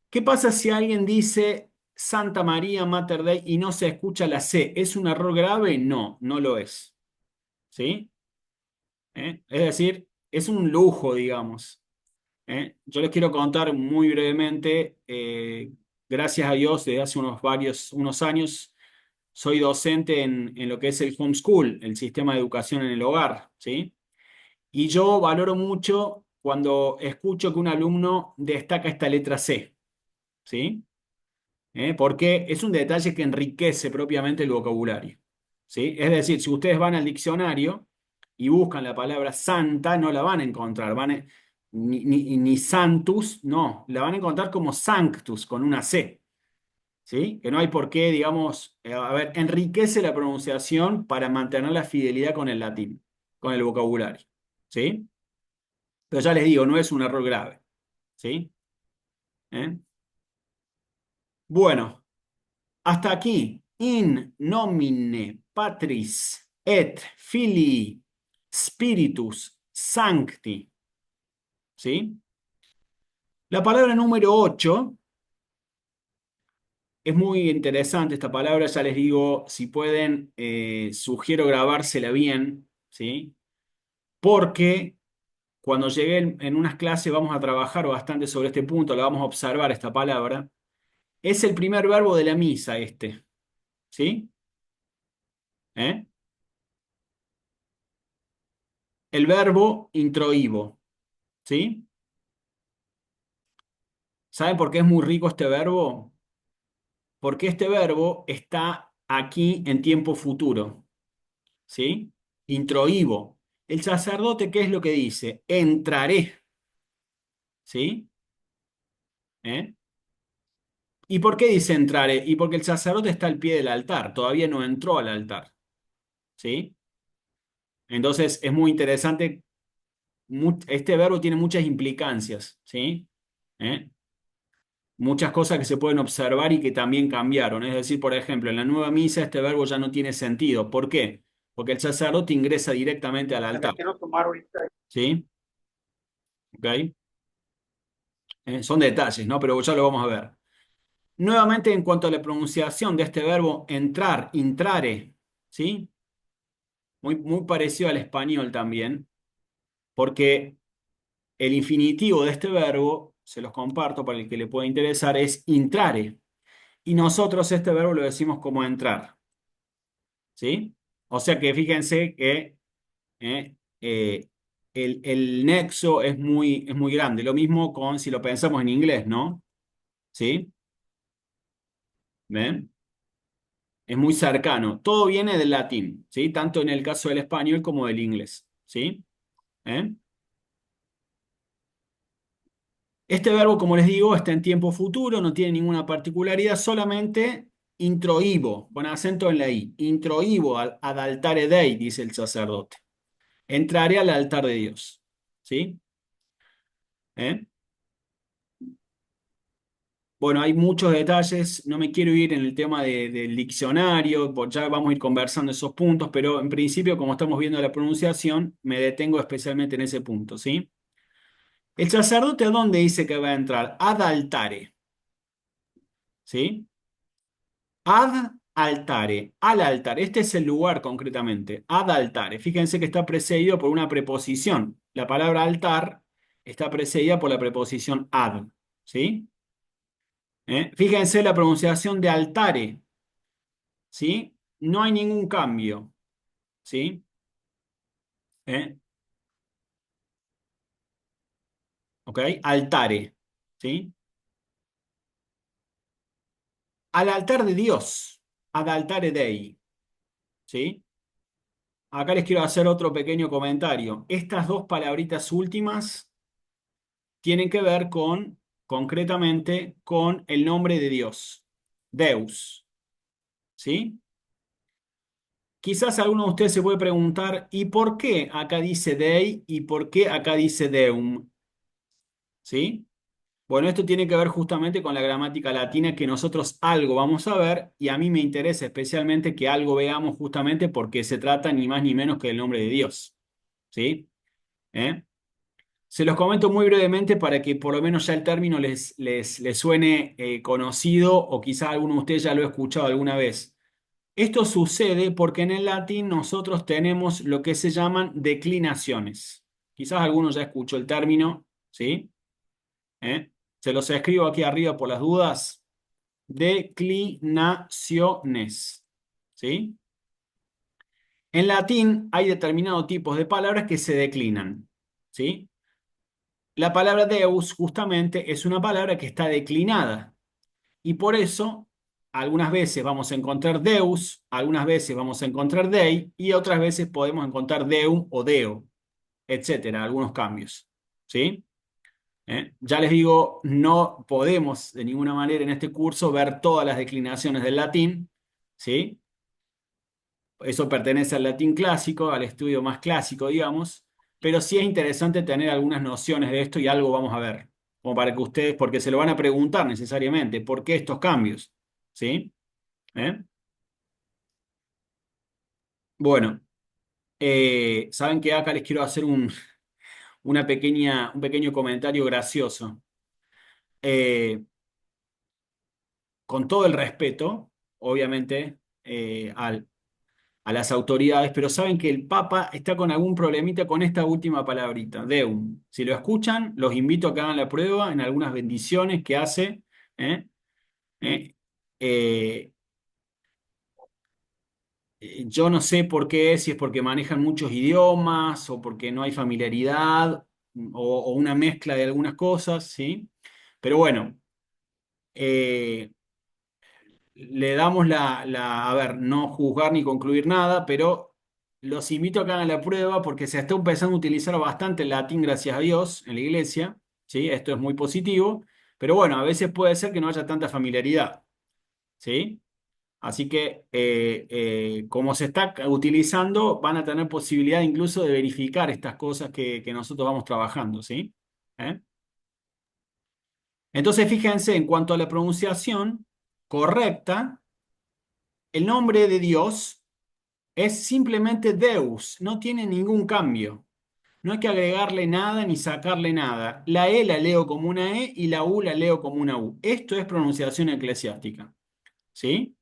¿Qué pasa si alguien dice Santa María Mater Dei y no se escucha la C? ¿Es un error grave? No, no lo es. ¿Sí? Es decir, es un lujo, digamos. Yo les quiero contar muy brevemente, gracias a Dios, desde hace unos años, soy docente en lo que es el homeschool, el sistema de educación en el hogar, ¿sí? Y yo valoro mucho cuando escucho que un alumno destaca esta letra C, ¿sí? Porque es un detalle que enriquece propiamente el vocabulario, ¿sí? Es decir, si ustedes van al diccionario y buscan la palabra santa, no la van a encontrar, ni santus, no, la van a encontrar como sanctus, con una C, ¿sí? Que no hay por qué, digamos, a ver, enriquece la pronunciación para mantener la fidelidad con el latín, con el vocabulario, ¿sí? Pero ya les digo, no es un error grave, ¿sí? ¿Eh? Bueno. Hasta aquí. In nomine Patris et Filii Spiritus Sancti. ¿Sí? La palabra número 8 es muy interesante. Esta palabra, ya les digo, si pueden, sugiero grabársela bien, ¿sí? Porque cuando llegue en unas clases vamos a trabajar bastante sobre este punto, la vamos a observar esta palabra. Es el primer verbo de la misa este, ¿sí? ¿Eh? El verbo introibo, ¿sí? ¿Saben por qué es muy rico este verbo? Porque este verbo está aquí en tiempo futuro, ¿sí? Introibo. El sacerdote, ¿qué es lo que dice? Entraré, ¿sí? ¿Eh? ¿Y por qué dice entraré? Y porque el sacerdote está al pie del altar, todavía no entró al altar, ¿sí? Entonces es muy interesante, este verbo tiene muchas implicancias, ¿sí? ¿Eh? Muchas cosas que se pueden observar y que también cambiaron. Es decir, por ejemplo, en la nueva misa este verbo ya no tiene sentido. ¿Por qué? Porque el sacerdote ingresa directamente al altar. ¿Sí? ¿Ok? Son detalles, ¿no? Pero ya lo vamos a ver. Nuevamente, en cuanto a la pronunciación de este verbo entrar, intrare, ¿sí? Muy parecido al español también, porque el infinitivo de este verbo, se los comparto para el que le pueda interesar, es intrare. Y nosotros este verbo lo decimos como entrar, ¿sí? O sea que fíjense que eh, eh, el nexo es muy grande. Lo mismo con si lo pensamos en inglés, ¿no? ¿Sí? ¿Ven? Es muy cercano. Todo viene del latín, ¿sí? Tanto en el caso del español como del inglés, ¿sí? ¿Eh? Este verbo, como les digo, está en tiempo futuro, no tiene ninguna particularidad, solamente introibo, con acento en la i. Introibo ad altare Dei, dice el sacerdote. Entraré al altar de Dios, ¿sí? ¿Eh? Bueno, hay muchos detalles, no me quiero ir en el tema del diccionario, ya vamos a ir conversando esos puntos, pero en principio, como estamos viendo la pronunciación, me detengo especialmente en ese punto, ¿sí? El sacerdote, ¿a dónde dice que va a entrar? Ad altare, ¿sí? Ad altare, al altar. Este es el lugar concretamente. Ad altare. Fíjense que está precedido por una preposición. La palabra altar está precedida por la preposición ad, ¿sí? Fíjense la pronunciación de altare, ¿sí? No hay ningún cambio, ¿sí? ¿Eh? ¿Ok? Altare, ¿sí? Al altar de Dios. Ad altare Dei, ¿sí? Acá les quiero hacer otro pequeño comentario. Estas dos palabritas últimas tienen que ver con, concretamente, con el nombre de Dios, Deus, ¿sí? Quizás alguno de ustedes se puede preguntar, ¿y por qué acá dice Dei y por qué acá dice Deum? ¿Sí? Bueno, esto tiene que ver justamente con la gramática latina que nosotros algo vamos a ver y a mí me interesa especialmente que algo veamos justamente porque se trata ni más ni menos que del nombre de Dios, ¿sí? ¿Eh? Se los comento muy brevemente para que por lo menos ya el término les suene conocido o quizás alguno de ustedes ya lo ha escuchado alguna vez. Esto sucede porque en el latín nosotros tenemos lo que se llaman declinaciones. Quizás alguno ya escuchó el término, ¿sí? ¿Eh? Se los escribo aquí arriba por las dudas. Declinaciones, ¿sí? En latín hay determinados tipos de palabras que se declinan, ¿sí? La palabra Deus justamente es una palabra que está declinada y por eso algunas veces vamos a encontrar Deus, algunas veces vamos a encontrar Dei y otras veces podemos encontrar Deum o Deo, etcétera, algunos cambios, ¿sí? Ya les digo, no podemos de ninguna manera en este curso ver todas las declinaciones del latín, ¿sí? Eso pertenece al latín clásico, al estudio más clásico, digamos, pero sí es interesante tener algunas nociones de esto y algo vamos a ver, como para que ustedes, porque se lo van a preguntar necesariamente, ¿por qué estos cambios? ¿Sí? ¿Eh? Bueno, saben que acá les quiero hacer un pequeño comentario gracioso. Eh, con todo el respeto, obviamente, a las autoridades, pero saben que el Papa está con algún problemita con esta última palabrita, Deum. Si lo escuchan, los invito a que hagan la prueba en algunas bendiciones que hace. ¿Eh? ¿Eh? Eh, yo no sé por qué, si es porque manejan muchos idiomas o porque no hay familiaridad o una mezcla de algunas cosas, ¿sí? Pero bueno, eh, le damos a ver, no juzgar ni concluir nada, pero los invito a que hagan la prueba porque se está empezando a utilizar bastante el latín, gracias a Dios, en la iglesia, ¿sí? Esto es muy positivo, pero bueno, a veces puede ser que no haya tanta familiaridad, ¿sí? Así que como se está utilizando, van a tener posibilidad incluso de verificar estas cosas que nosotros vamos trabajando, ¿sí? ¿Eh? Entonces, fíjense, en cuanto a la pronunciación correcta, el nombre de Dios es simplemente Deus, no tiene ningún cambio. No hay que agregarle nada ni sacarle nada. La E la leo como una E y la U la leo como una U. Esto es pronunciación eclesiástica. ¿Sí?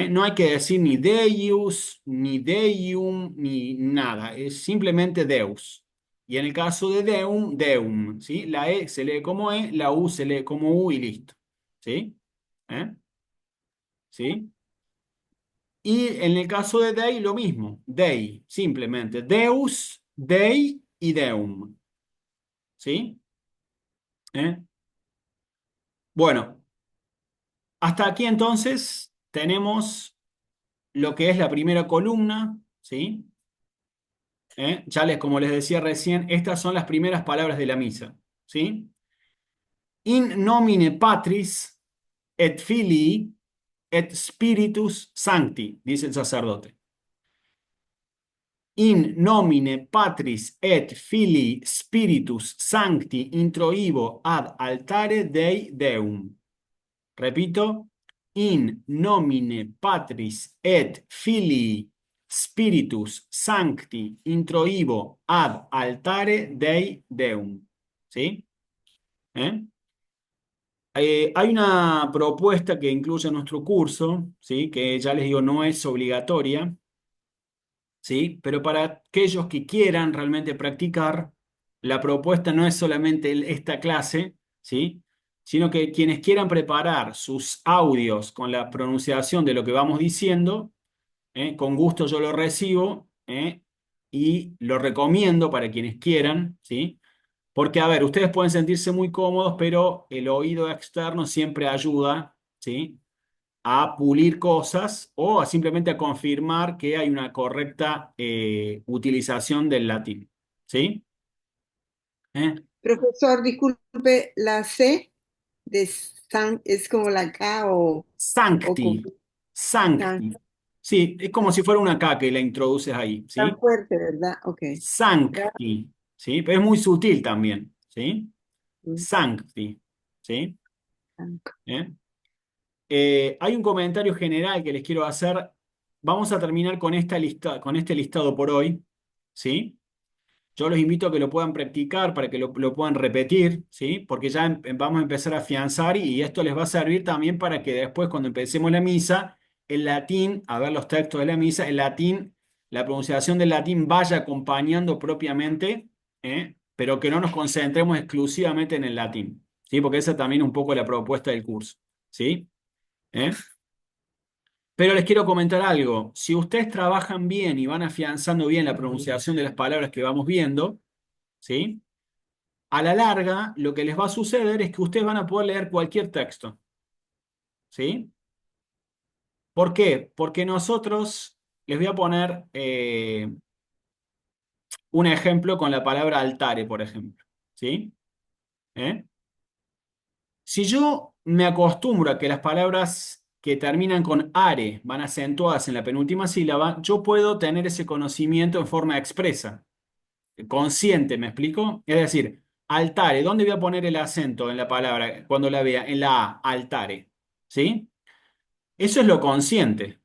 No hay que decir ni Deus, ni Deium, ni nada. Es simplemente Deus. Y en el caso de Deum, Deum. ¿Sí? La E se lee como E, la U se lee como U y listo. ¿Sí? ¿Eh? ¿Sí? Y en el caso de Dei, lo mismo. Dei, simplemente. Deus, Dei y Deum. ¿Sí? ¿Eh? Bueno, hasta aquí entonces tenemos lo que es la primera columna. ¿Sí? Como les decía recién, estas son las primeras palabras de la misa. ¿Sí? In nomine Patris et Filii et Spiritus Sancti, dice el sacerdote. In nomine Patris et Filii Spiritus Sancti introibo ad altare Dei Deum. Repito, in nomine Patris et Filii Spiritus Sancti introibo ad altare Dei Deum. ¿Sí? ¿Eh? Hay una propuesta que incluye nuestro curso, ¿sí? Que ya les digo, no es obligatoria, ¿sí? Pero para aquellos que quieran realmente practicar, la propuesta no es solamente esta clase, ¿sí? Sino que quienes quieran preparar sus audios con la pronunciación de lo que vamos diciendo, con gusto yo lo recibo, y lo recomiendo para quienes quieran, ¿sí? Porque, a ver, ustedes pueden sentirse muy cómodos, pero el oído externo siempre ayuda, ¿sí? A pulir cosas o a simplemente a confirmar que hay una correcta utilización del latín. ¿Sí? ¿Eh? Profesor, disculpe, la C de San es como la K o como Sancti. tan, Sancti. Sí, es como si fuera una K que la introduces ahí. tan ¿Sí? fuerte, ¿verdad? Ok. Sancti. ¿Sí? Pero es muy sutil también. ¿Sí? Gracias. Sancti. ¿Sí? ¿Eh? Hay un comentario general que les quiero hacer. Vamos a terminar con con este listado por hoy. ¿Sí? Yo los invito a que lo puedan practicar para que lo puedan repetir, ¿sí? Porque ya vamos a empezar a afianzar y esto les va a servir también para que después, cuando empecemos la misa, el latín, a ver los textos de la misa, el latín, la pronunciación del latín vaya acompañando propiamente, pero que no nos concentremos exclusivamente en el latín, ¿sí? Porque esa también es un poco la propuesta del curso, ¿sí? ¿Eh? Pero les quiero comentar algo. Si ustedes trabajan bien y van afianzando bien la pronunciación de las palabras que vamos viendo, ¿sí? A la larga, lo que les va a suceder es que ustedes van a poder leer cualquier texto, ¿sí? ¿Por qué? Porque nosotros, les voy a poner un ejemplo con la palabra altare, por ejemplo, ¿sí? ¿Eh? Si yo me acostumbro a que las palabras que terminan con are van acentuadas en la penúltima sílaba, yo puedo tener ese conocimiento en forma expresa, consciente, ¿me explico? Es decir, altare, ¿dónde voy a poner el acento en la palabra cuando la vea? En la A, altare, ¿sí? Eso es lo consciente.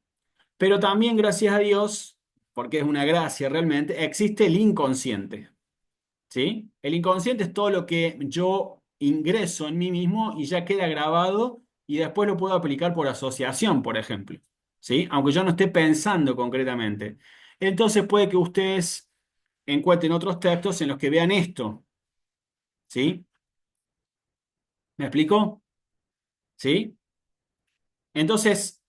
Pero también, gracias a Dios, porque es una gracia realmente, existe el inconsciente, ¿sí? El inconsciente es todo lo que yo ingreso en mí mismo y ya queda grabado y después lo puedo aplicar por asociación, por ejemplo, ¿sí? Aunque yo no esté pensando concretamente. Entonces puede que ustedes encuentren otros textos en los que vean esto, ¿sí? ¿Me explico? ¿Sí? Entonces,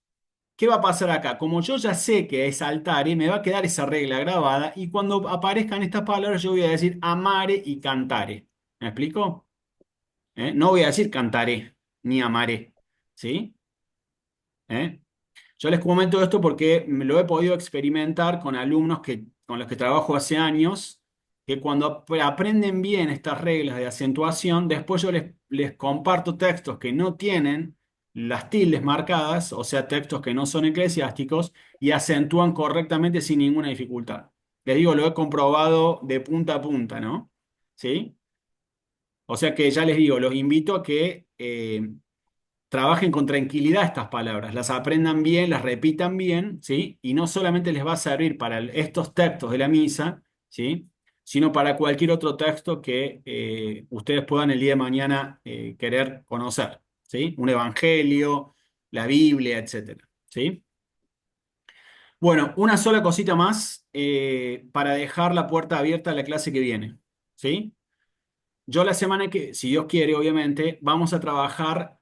¿qué va a pasar acá? Como yo ya sé que es altare, me va a quedar esa regla grabada y cuando aparezcan estas palabras yo voy a decir amare y cantare. ¿Me explico? No voy a decir cantaré ni amaré. ¿Sí? ¿Eh? Yo les comento esto porque lo he podido experimentar con alumnos con los que trabajo hace años, que cuando aprenden bien estas reglas de acentuación, después yo les comparto textos que no tienen las tildes marcadas, o sea, textos que no son eclesiásticos, y acentúan correctamente sin ninguna dificultad. Les digo, lo he comprobado de punta a punta, ¿no? ¿Sí? O sea que ya les digo, los invito a que trabajen con tranquilidad estas palabras, las aprendan bien, las repitan bien, ¿sí? Y no solamente les va a servir para estos textos de la misa, ¿sí? sino para cualquier otro texto que ustedes puedan el día de mañana querer conocer, ¿sí? Un evangelio, la Biblia, etcétera, ¿sí? Bueno, una sola cosita más para dejar la puerta abierta a la clase que viene, ¿sí? Yo la semana que, si Dios quiere, obviamente, vamos a trabajar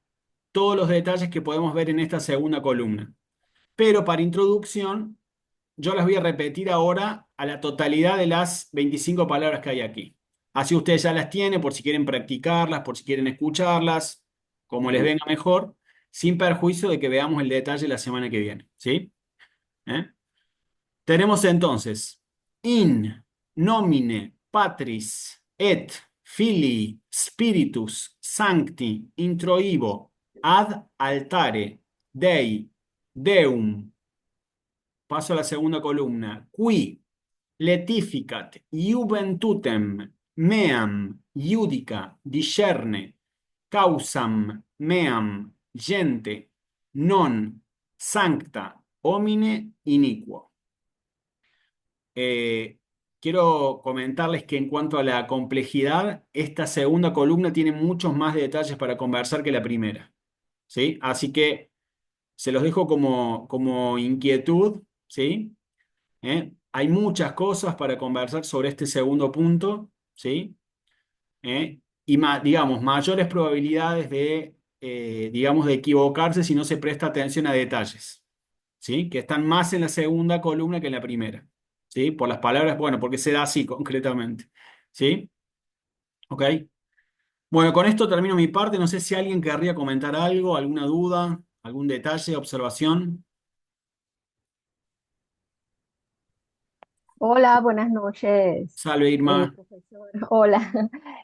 todos los detalles que podemos ver en esta segunda columna. Pero para introducción, yo las voy a repetir ahora a la totalidad de las 25 palabras que hay aquí. Así ustedes ya las tienen por si quieren practicarlas, por si quieren escucharlas, como les venga mejor, sin perjuicio de que veamos el detalle la semana que viene, ¿sí? ¿Eh? Tenemos entonces in nomine patris et filii spiritus sancti introibo ad altare Dei Deum. Paso a la segunda columna. Qui letificat iuventutem meam iudica discerne causam meam gente non sancta homine iniquo. Eh, quiero comentarles que en cuanto a la complejidad, esta segunda columna tiene muchos más detalles para conversar que la primera, ¿sí? Así que se los dejo como inquietud, ¿sí? Hay muchas cosas para conversar sobre este segundo punto, ¿sí? Y digamos, mayores probabilidades digamos, de equivocarse si no se presta atención a detalles, ¿sí? Que están más en la segunda columna que en la primera, ¿sí? Por las palabras, bueno, porque se da así concretamente, ¿sí? ¿Ok? Bueno, con esto termino mi parte. No sé si alguien querría comentar algo, alguna duda, algún detalle, observación. Hola, buenas noches, Salve, Irma. profesor. Hola.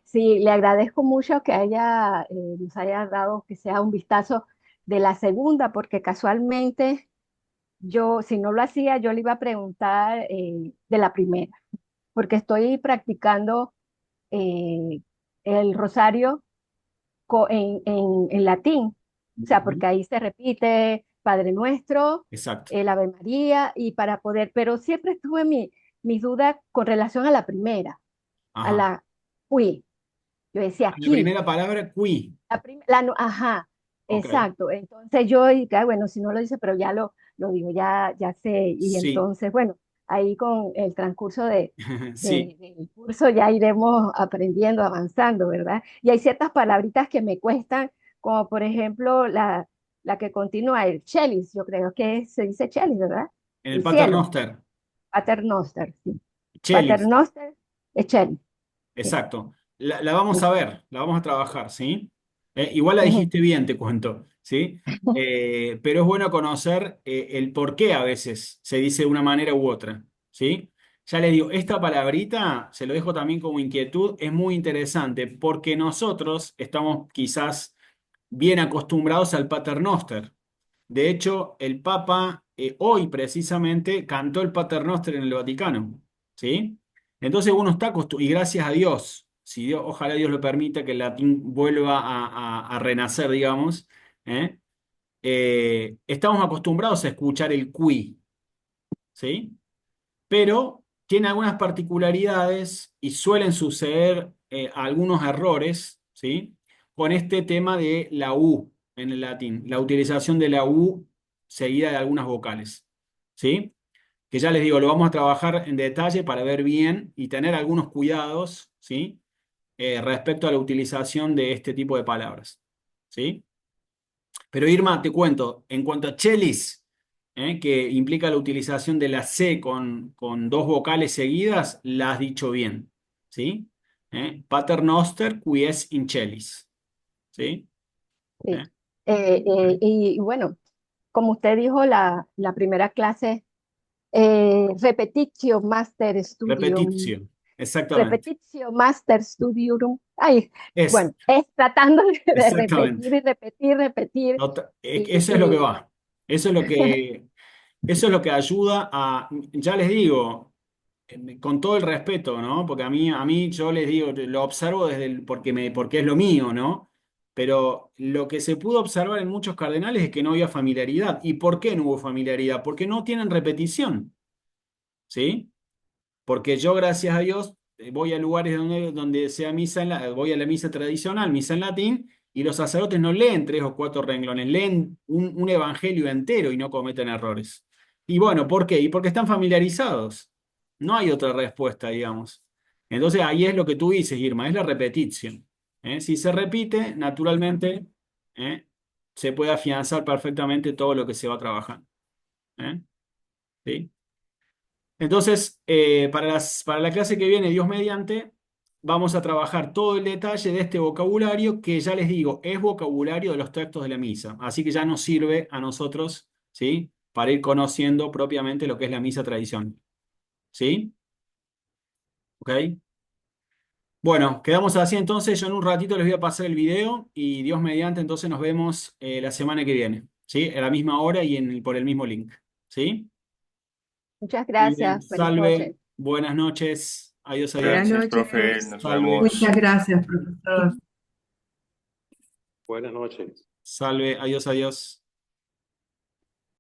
Sí, le agradezco mucho que nos haya dado que sea un vistazo de la segunda, porque casualmente yo, si no lo hacía, yo le iba a preguntar de la primera, porque estoy practicando eh, el rosario en latín, o sea, Ujú. porque ahí se repite Padre Nuestro, Exacto. el Ave María, y para poder, pero siempre estuve mis dudas con relación a la primera, a Ajá. la qui. Yo decía La aquí, primera palabra, qui. ajá, Ok. exacto. Entonces yo, dije, "Ay, bueno, si no lo dice, pero lo digo, ya sé. Y Sí. entonces, bueno, ahí con el transcurso Sí. del curso ya iremos aprendiendo, avanzando, ¿verdad? Y hay ciertas palabritas que me cuestan, como por ejemplo la que continúa, el chelis, yo creo que se dice chelis, ¿verdad? En el El cielo, paternoster. paternoster, sí. Chelis. Paternoster es chelis. Sí. Exacto. La vamos a Ujú, ver, la vamos a trabajar, ¿sí? Igual la ujú. dijiste bien, te cuento, ¿sí? Pero es bueno conocer el por qué a veces se dice de una manera u otra, ¿sí? Ya les digo, esta palabrita, se lo dejo también como inquietud, es muy interesante porque nosotros estamos quizás bien acostumbrados al paternoster. De hecho, el Papa hoy precisamente cantó el Pater Noster en el Vaticano, ¿sí? Entonces uno está acostumbrado, y gracias a Dios, si Dios, ojalá Dios lo permita que el latín vuelva a renacer, digamos, ¿eh? Estamos acostumbrados a escuchar el qui, ¿sí? Pero tiene algunas particularidades y suelen suceder algunos errores, ¿sí? Con este tema de la U en el latín, la utilización de la U seguida de algunas vocales, ¿sí? Que ya les digo, lo vamos a trabajar en detalle para ver bien y tener algunos cuidados, ¿sí? Respecto a la utilización de este tipo de palabras, ¿sí? Pero Irma, te cuento, en cuanto a chelis, que implica la utilización de la C con dos vocales seguidas, la has dicho bien, ¿sí? Pater noster quies in chelis, ¿sí? Sí. ¿Eh? Y bueno, como usted dijo, la primera clase, Repetitio, exactamente. repetitio master studium, ay, Es, bueno, es tratando de exactamente. repetir y repetir, repetir, Eso es lo que y va. Eso es lo que, eso es lo que ayuda a, ya les digo, con todo el respeto, ¿no? Porque a mí yo les digo, lo observo porque es lo mío, ¿no? Pero lo que se pudo observar en muchos cardenales es que no había familiaridad. ¿Y por qué no hubo familiaridad? Porque no tienen repetición, ¿sí? Porque yo, gracias a Dios, voy a lugares donde sea voy a la misa tradicional, misa en latín, y los sacerdotes no leen 3 o 4 renglones, leen un evangelio entero y no cometen errores. Y bueno, ¿por qué? Y porque están familiarizados. No hay otra respuesta, digamos. Entonces ahí es lo que tú dices, Irma, es la repetición. Si se repite, naturalmente, ¿eh? se puede afianzar perfectamente todo lo que se va trabajando. ¿eh? ¿Sí? Entonces, para la clase que viene, Dios mediante, vamos a trabajar todo el detalle de este vocabulario que ya les digo, es vocabulario de los textos de la misa. Así que ya nos sirve a nosotros, ¿sí? Para ir conociendo propiamente lo que es la misa tradicional. ¿Sí? ¿Ok? Bueno, quedamos así entonces. Yo en un ratito les voy a pasar el video y Dios mediante, entonces nos vemos la semana que viene. ¿Sí? A la misma hora y por el mismo link. ¿Sí? Muchas Muy bien. gracias. Feliz Salve. noche. Buenas noches. Adiós, Buenas adiós. Gracias, profe. noches. Nos Salve. vemos. Muchas gracias, profesor. Buenas noches. Salve. Adiós, adiós.